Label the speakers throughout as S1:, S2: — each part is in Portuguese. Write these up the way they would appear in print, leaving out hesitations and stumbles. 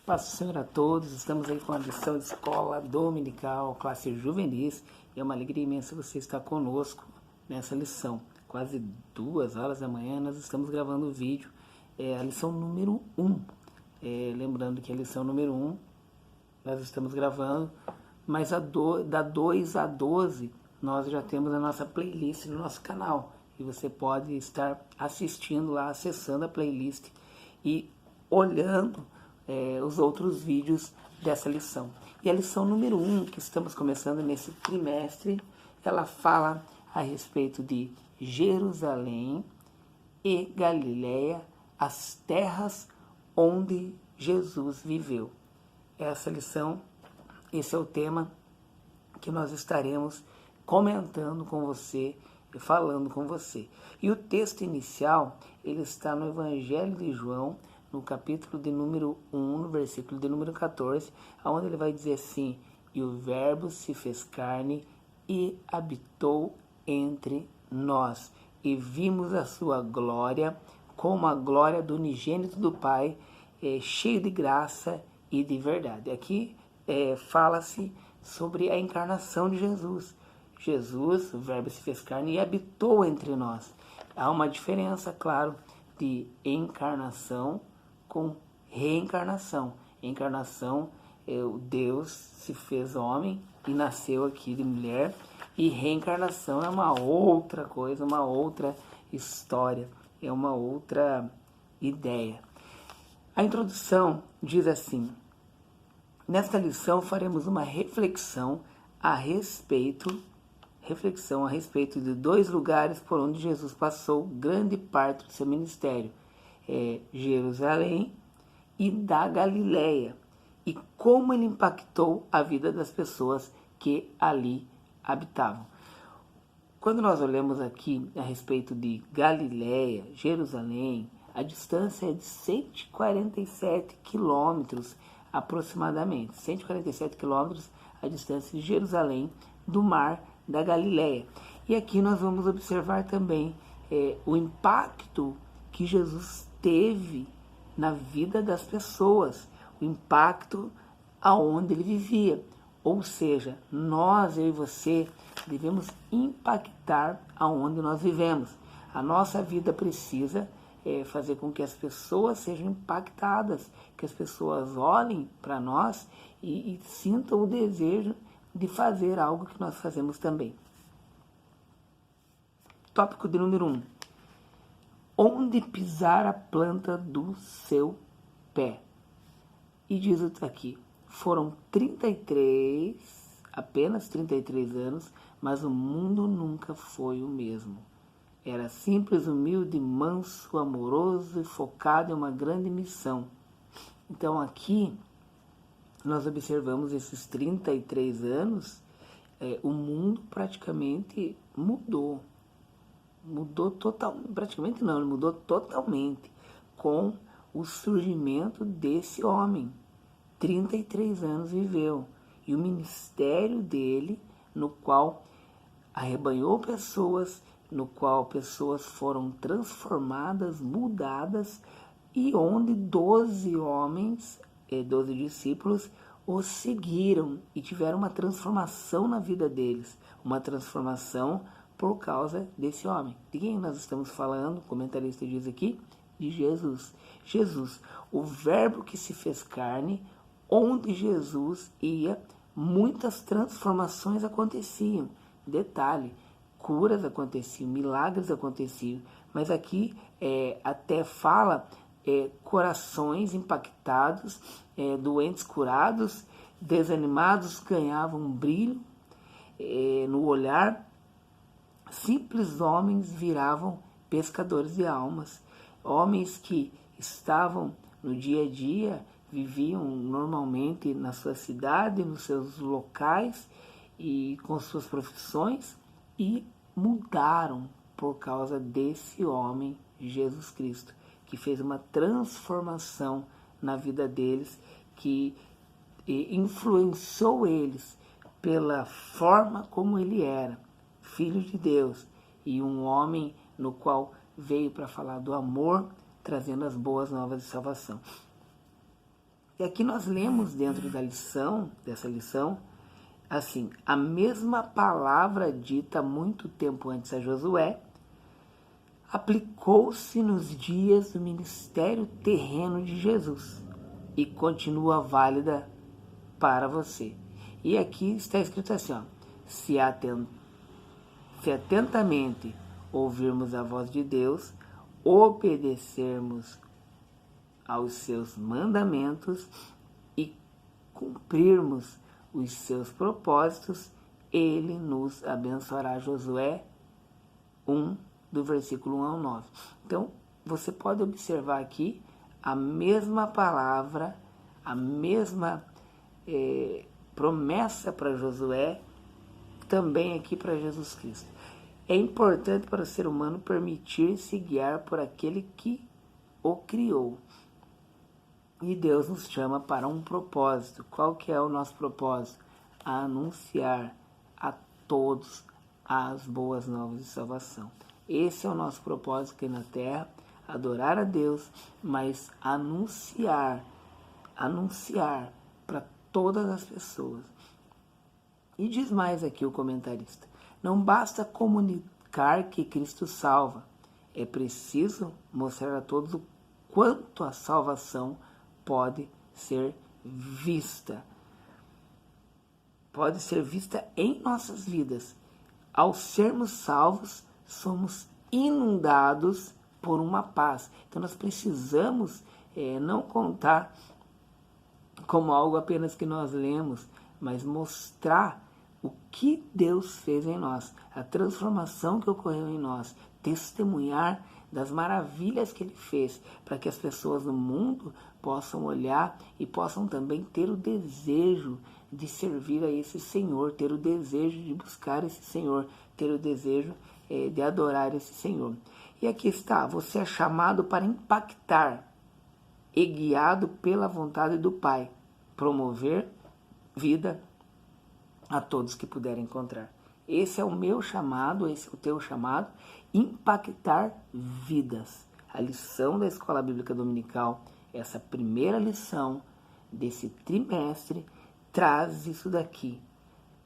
S1: Paz do Senhor a todos, estamos aí com a lição de escola dominical, classe juvenis, e é uma alegria imensa você estar conosco nessa lição. Quase 2 horas da manhã nós estamos gravando o vídeo, a lição número 1. Lembrando que a lição número 1 nós estamos gravando, mas da 2 a 12 nós já temos a nossa playlist no nosso canal, e você pode estar assistindo lá, acessando a playlist e olhando os outros vídeos dessa lição. E a lição número 1, que estamos começando nesse trimestre, ela fala a respeito de Jerusalém e Galiléia, as terras onde Jesus viveu. Essa lição, esse é o tema que nós estaremos comentando com você e falando com você. E o texto inicial, ele está no Evangelho de João, no capítulo de número 1, no versículo de número 14, onde ele vai dizer assim: e o verbo se fez carne e habitou entre nós, e vimos a sua glória, como a glória do unigênito do Pai, cheio de graça e de verdade. Aqui fala-se sobre a encarnação de Jesus. Jesus, o verbo se fez carne e habitou entre nós. Há uma diferença, claro, de encarnação com reencarnação. Encarnação, o Deus se fez homem e nasceu aqui de mulher, e reencarnação é uma outra coisa, uma outra história, é uma outra ideia. A introdução diz assim: nesta lição faremos uma reflexão a respeito de 2 lugares por onde Jesus passou grande parte do seu ministério, Jerusalém e da Galiléia, e como ele impactou a vida das pessoas que ali habitavam. Quando nós olhamos aqui a respeito de Galiléia, Jerusalém, a distância é de 147 quilômetros aproximadamente, 147 quilômetros a distância de Jerusalém do mar da Galiléia. E aqui nós vamos observar também o impacto que Jesus teve na vida das pessoas, o impacto aonde ele vivia. Ou seja, nós, eu e você, devemos impactar aonde nós vivemos. A nossa vida precisa fazer com que as pessoas sejam impactadas, que as pessoas olhem para nós e sintam o desejo de fazer algo que nós fazemos também. Tópico de número 1. Onde pisar a planta do seu pé. E diz aqui, foram apenas 33 anos, mas o mundo nunca foi o mesmo. Era simples, humilde, manso, amoroso e focado em uma grande missão. Então aqui nós observamos esses 33 anos, o mundo praticamente mudou. Mudou totalmente com o surgimento desse homem. 33 anos viveu, e o ministério dele, no qual arrebanhou pessoas, no qual pessoas foram transformadas, mudadas, e onde 12 homens, 12 discípulos, os seguiram e tiveram uma transformação na vida deles, uma transformação por causa desse homem. De quem nós estamos falando? O comentarista diz aqui, de Jesus. Jesus, o verbo que se fez carne, onde Jesus ia, muitas transformações aconteciam. Detalhe, curas aconteciam, milagres aconteciam, mas aqui até fala corações impactados, doentes curados, desanimados ganhavam um brilho no olhar, simples homens viravam pescadores de almas, homens que estavam no dia a dia, viviam normalmente na sua cidade, nos seus locais e com suas profissões, e mudaram por causa desse homem, Jesus Cristo, que fez uma transformação na vida deles, que influenciou eles pela forma como ele era, filho de Deus, e um homem no qual veio para falar do amor, trazendo as boas novas de salvação. E aqui nós lemos dentro dessa lição, assim, a mesma palavra dita muito tempo antes a Josué, aplicou-se nos dias do ministério terreno de Jesus e continua válida para você. E aqui está escrito assim, ó, se atentamente ouvirmos a voz de Deus, obedecermos aos seus mandamentos e cumprirmos os seus propósitos, ele nos abençoará. Josué 1, do versículo 1 ao 9. Então, você pode observar aqui a mesma palavra, a mesma promessa para Josué, também aqui para Jesus Cristo. É importante para o ser humano permitir-se guiar por aquele que o criou. E Deus nos chama para um propósito. Qual que é o nosso propósito? Anunciar a todos as boas novas de salvação. Esse é o nosso propósito aqui na terra, adorar a Deus, mas anunciar para todas as pessoas. E diz mais aqui o comentarista, não basta comunicar que Cristo salva, é preciso mostrar a todos o quanto a salvação pode ser vista. Pode ser vista em nossas vidas. Ao sermos salvos, somos inundados por uma paz. Então nós precisamos não contar como algo apenas que nós lemos, mas mostrar o que Deus fez em nós, a transformação que ocorreu em nós, testemunhar das maravilhas que Ele fez, para que as pessoas do mundo possam olhar e possam também ter o desejo de servir a esse Senhor, ter o desejo de buscar esse Senhor, ter o desejo de adorar esse Senhor. E aqui está, você é chamado para impactar e guiado pela vontade do Pai, promover vida a todos que puderem encontrar. Esse é o meu chamado, esse é o teu chamado, impactar vidas. A lição da Escola Bíblica Dominical, essa primeira lição desse trimestre, traz isso daqui.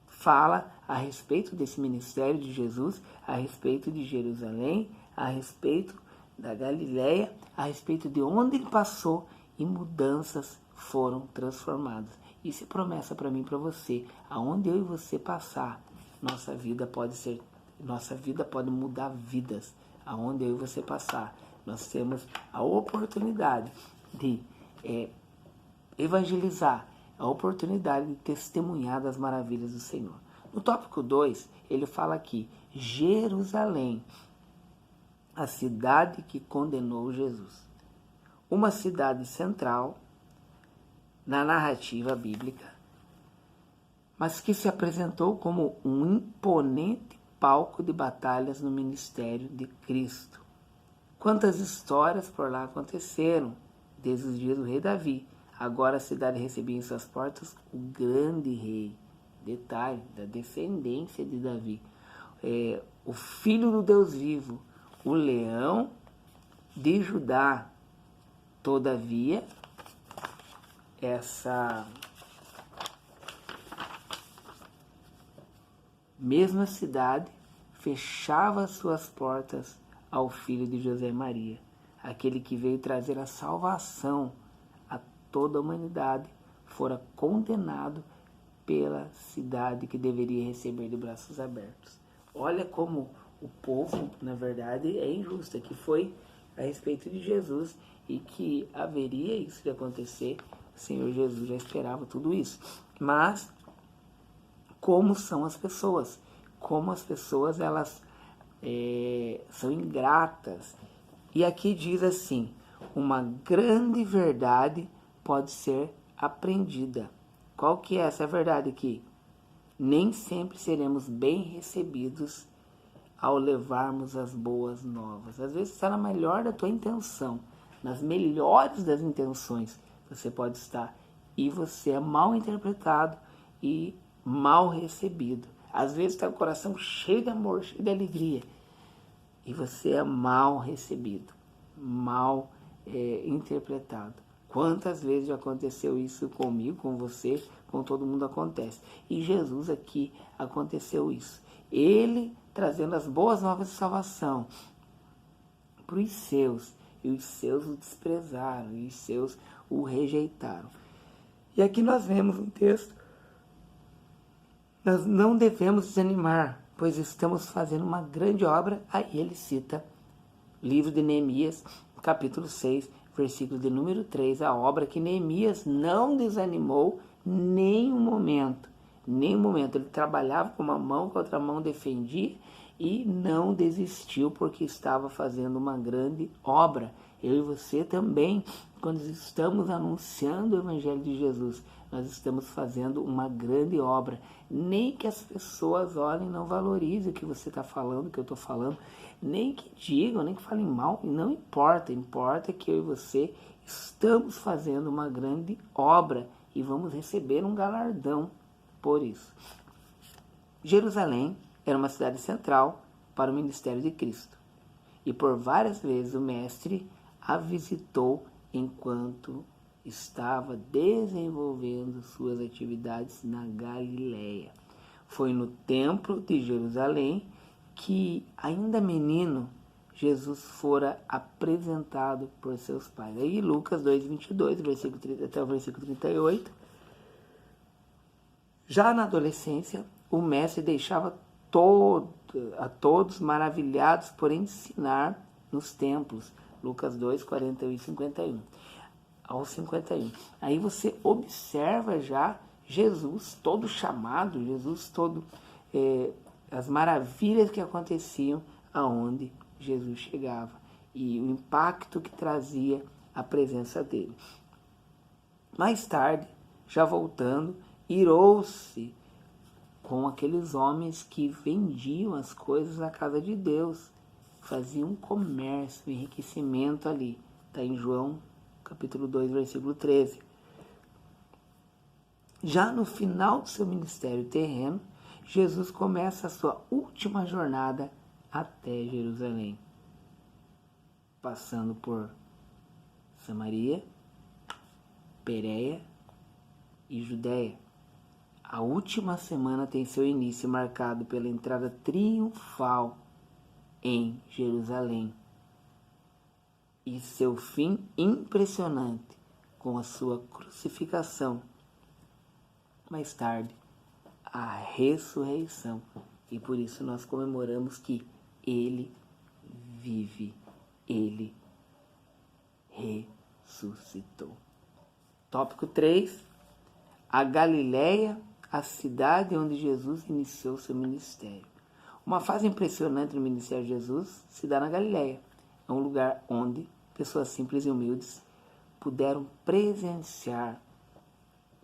S1: Fala a respeito desse ministério de Jesus, a respeito de Jerusalém, a respeito da Galileia, a respeito de onde ele passou e mudanças foram transformadas. Isso é promessa para mim e para você. Aonde eu e você passar, nossa vida pode mudar vidas. Aonde eu e você passar, nós temos a oportunidade de evangelizar, a oportunidade de testemunhar das maravilhas do Senhor. No tópico 2, ele fala aqui, Jerusalém, a cidade que condenou Jesus. Uma cidade central na narrativa bíblica, mas que se apresentou como um imponente palco de batalhas no ministério de Cristo. Quantas histórias por lá aconteceram, desde os dias do rei Davi. Agora a cidade recebia em suas portas o grande rei, detalhe, da descendência de Davi, o filho do Deus vivo, o leão de Judá. Todavia, essa mesma cidade fechava suas portas ao filho de José e Maria, aquele que veio trazer a salvação a toda a humanidade, fora condenado pela cidade que deveria receber de braços abertos. Olha como o povo, na verdade, é injusto, que foi a respeito de Jesus e que haveria isso de acontecer. O Senhor Jesus já esperava tudo isso. Mas, como são as pessoas? Como as pessoas, elas são ingratas. E aqui diz assim, uma grande verdade pode ser aprendida. Qual que é essa verdade aqui? Nem sempre seremos bem recebidos ao levarmos as boas novas. Às vezes está na melhor da tua intenção, nas melhores das intenções você pode estar, e você é mal interpretado e mal recebido. Às vezes está com o coração cheio de amor, cheio de alegria, e você é mal recebido, mal interpretado. Quantas vezes já aconteceu isso comigo, com você, com todo mundo acontece. E Jesus aqui aconteceu isso. Ele trazendo as boas novas de salvação para os seus, e os seus o desprezaram, e os seus o rejeitaram. E aqui nós vemos um texto: nós não devemos desanimar, pois estamos fazendo uma grande obra. Aí ele cita livro de Neemias, capítulo 6, versículo de número 3, a obra que Neemias não desanimou nem um momento. Nem um momento. Ele trabalhava com uma mão, com a outra mão defendia e não desistiu, porque estava fazendo uma grande obra. Eu e você também, quando estamos anunciando o Evangelho de Jesus, nós estamos fazendo uma grande obra. Nem que as pessoas olhem e não valorizem o que você está falando, o que eu estou falando, nem que digam, nem que falem mal, não importa. Importa que eu e você estamos fazendo uma grande obra e vamos receber um galardão por isso. Jerusalém era uma cidade central para o ministério de Cristo, e por várias vezes o mestre a visitou enquanto estava desenvolvendo suas atividades na Galileia. Foi no templo de Jerusalém que, ainda menino, Jesus fora apresentado por seus pais. Aí Lucas 2:22, versículo 30 até o versículo 38. Já na adolescência, o mestre deixava a todos maravilhados por ensinar nos templos. Lucas 2, 41 e 51. Ao 51. Aí você observa já Jesus todo chamado, Jesus todo, as maravilhas que aconteciam aonde Jesus chegava e o impacto que trazia a presença dele. Mais tarde, já voltando, irou-se com aqueles homens que vendiam as coisas na casa de Deus, faziam um comércio, um enriquecimento ali. Está em João capítulo 2, versículo 13. Já no final do seu ministério terreno, Jesus começa a sua última jornada até Jerusalém, passando por Samaria, Pérea e Judéia. A última semana tem seu início marcado pela entrada triunfal em Jerusalém e seu fim impressionante com a sua crucificação. Mais tarde, a ressurreição. E por isso nós comemoramos que ele vive, ele ressuscitou. Tópico 3. A Galileia, a cidade onde Jesus iniciou seu ministério. Uma fase impressionante no ministério de Jesus se dá na Galileia. É um lugar onde pessoas simples e humildes puderam presenciar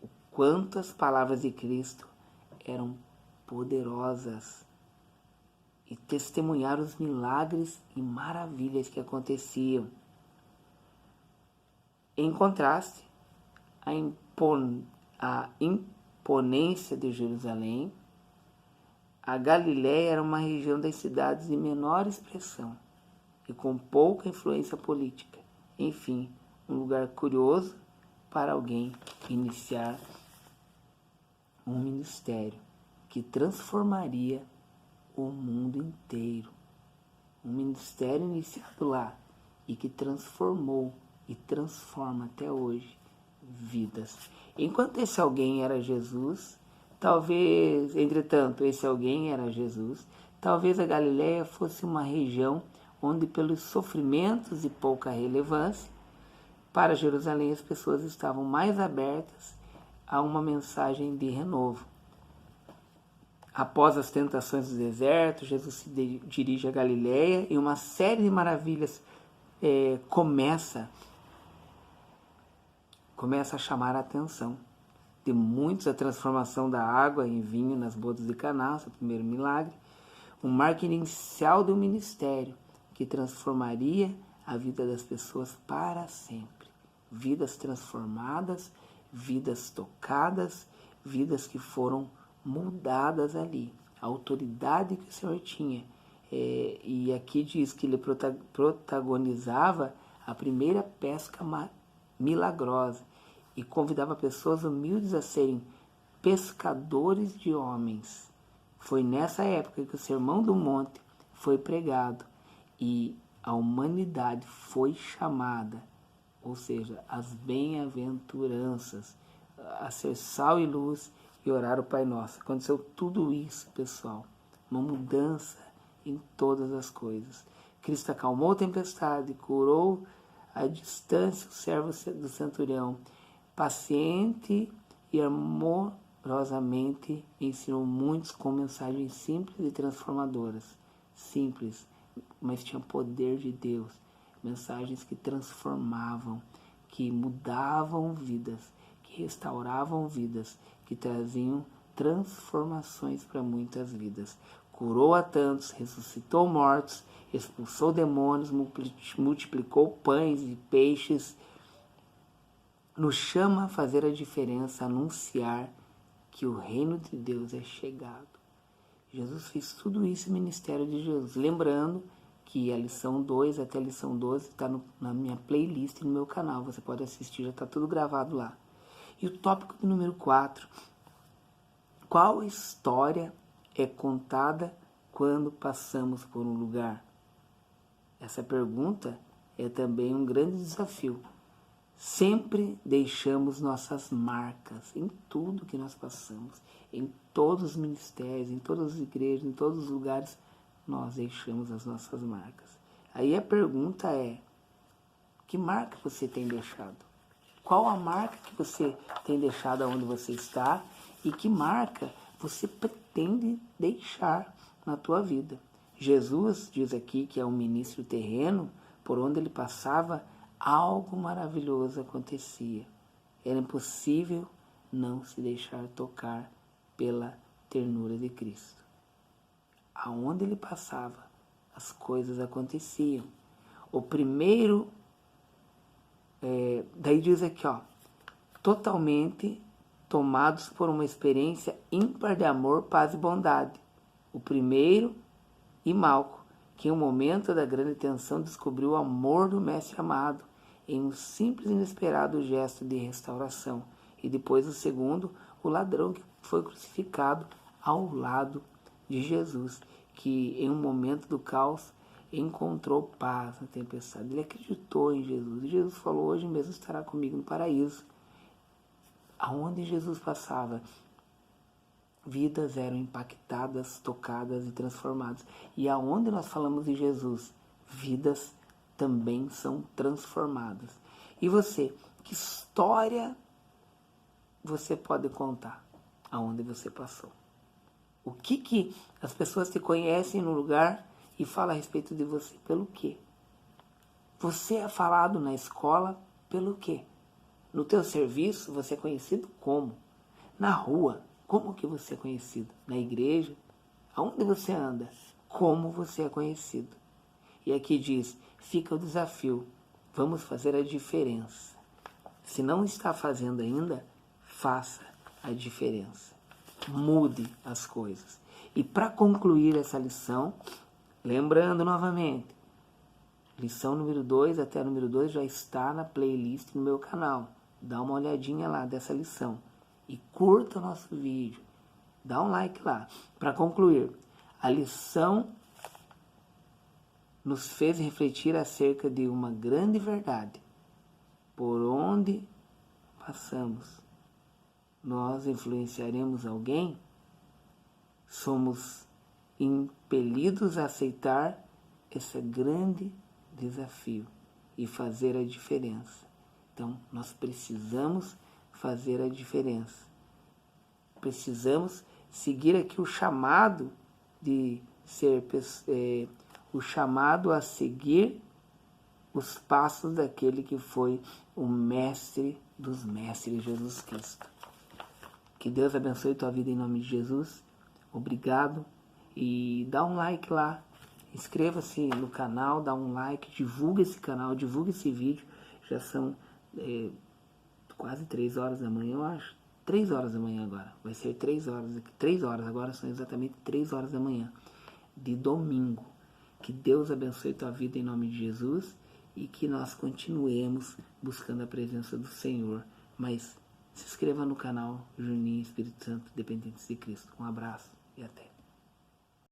S1: o quanto as palavras de Cristo eram poderosas e testemunhar os milagres e maravilhas que aconteciam. Em contraste, a imponência de Jerusalém, a Galileia era uma região das cidades de menor expressão e com pouca influência política. Enfim, um lugar curioso para alguém iniciar um ministério que transformaria o mundo inteiro. Um ministério iniciado lá e que transformou e transforma até hoje vidas. Enquanto esse alguém era Jesus, entretanto, esse alguém era Jesus, talvez a Galileia fosse uma região onde, pelos sofrimentos e pouca relevância, para Jerusalém as pessoas estavam mais abertas a uma mensagem de renovo. Após as tentações do deserto, Jesus se dirige a Galileia e uma série de maravilhas começa a chamar a atenção de muitos. A transformação da água em vinho nas bodas de Caná, seu primeiro milagre, um marco inicial do ministério que transformaria a vida das pessoas para sempre. Vidas transformadas, vidas tocadas, vidas que foram mudadas ali. A autoridade que o Senhor tinha. E aqui diz que ele protagonizava a primeira pesca milagrosa e convidava pessoas humildes a serem pescadores de homens. Foi nessa época que o Sermão do Monte foi pregado e a humanidade foi chamada, ou seja, as bem-aventuranças, a ser sal e luz e orar o Pai Nosso. Aconteceu tudo isso, pessoal. Uma mudança em todas as coisas. Cristo acalmou a tempestade, curou à distância o servo do centurião, paciente e amorosamente ensinou muitos com mensagens simples e transformadoras. Simples, mas tinha poder de Deus. Mensagens que transformavam, que mudavam vidas, que restauravam vidas, que traziam transformações para muitas vidas. Curou a tantos, ressuscitou mortos, expulsou demônios, multiplicou pães e peixes. Nos chama a fazer a diferença, a anunciar que o reino de Deus é chegado. Jesus fez tudo isso no ministério de Jesus. Lembrando que a lição 2 até a lição 12 está na minha playlist no meu canal. Você pode assistir, já está tudo gravado lá. E o tópico do número 4. Qual história é contada quando passamos por um lugar? Essa pergunta é também um grande desafio. Sempre deixamos nossas marcas em tudo que nós passamos, em todos os ministérios, em todas as igrejas, em todos os lugares, nós deixamos as nossas marcas. Aí a pergunta é, que marca você tem deixado? Qual a marca que você tem deixado onde você está e que marca você pretende deixar na tua vida? Jesus diz aqui que é um ministro terreno, por onde ele passava, algo maravilhoso acontecia. Era impossível não se deixar tocar pela ternura de Cristo. Aonde ele passava, as coisas aconteciam. O primeiro, daí diz aqui, totalmente tomados por uma experiência ímpar de amor, paz e bondade. O primeiro, e Malco, que em um momento da grande tensão descobriu o amor do mestre amado em um simples e inesperado gesto de restauração. E depois o segundo, o ladrão que foi crucificado ao lado de Jesus, que em um momento do caos encontrou paz na tempestade. Ele acreditou em Jesus. E Jesus falou, hoje mesmo estará comigo no paraíso. Aonde Jesus passava, vidas eram impactadas, tocadas e transformadas. E aonde nós falamos de Jesus, vidas também são transformadas. E você, que história você pode contar aonde você passou? O que as pessoas te conhecem no lugar e falam a respeito de você? Pelo quê? Você é falado na escola pelo quê? No teu serviço, você é conhecido como? Na rua, como que você é conhecido? Na igreja? Aonde você anda? Como você é conhecido? E aqui diz, fica o desafio, vamos fazer a diferença. Se não está fazendo ainda, faça a diferença. Mude as coisas. E para concluir essa lição, lembrando novamente, lição número 2 até a número 2 já está na playlist no meu canal. Dá uma olhadinha lá dessa lição. E curta o nosso vídeo. Dá um like lá. Para concluir, a lição nos fez refletir acerca de uma grande verdade. Por onde passamos, nós influenciaremos alguém? Somos impelidos a aceitar esse grande desafio e fazer a diferença. Então, nós precisamos fazer a diferença. Precisamos seguir aqui o chamado de ser o chamado a seguir os passos daquele que foi o mestre dos mestres, Jesus Cristo. Que Deus abençoe tua vida em nome de Jesus. Obrigado. E dá um like lá. Inscreva-se no canal, dá um like, divulga esse canal, divulga esse vídeo. Já são quase 3 horas da manhã, eu acho. 3 horas da manhã agora. Vai ser 3 horas. 3 horas, agora são exatamente 3 horas da manhã. De domingo. Que Deus abençoe tua vida em nome de Jesus. e que nós continuemos buscando a presença do Senhor. Mas se inscreva no canal Juninho Espírito Santo Dependentes de Cristo. Um abraço e até.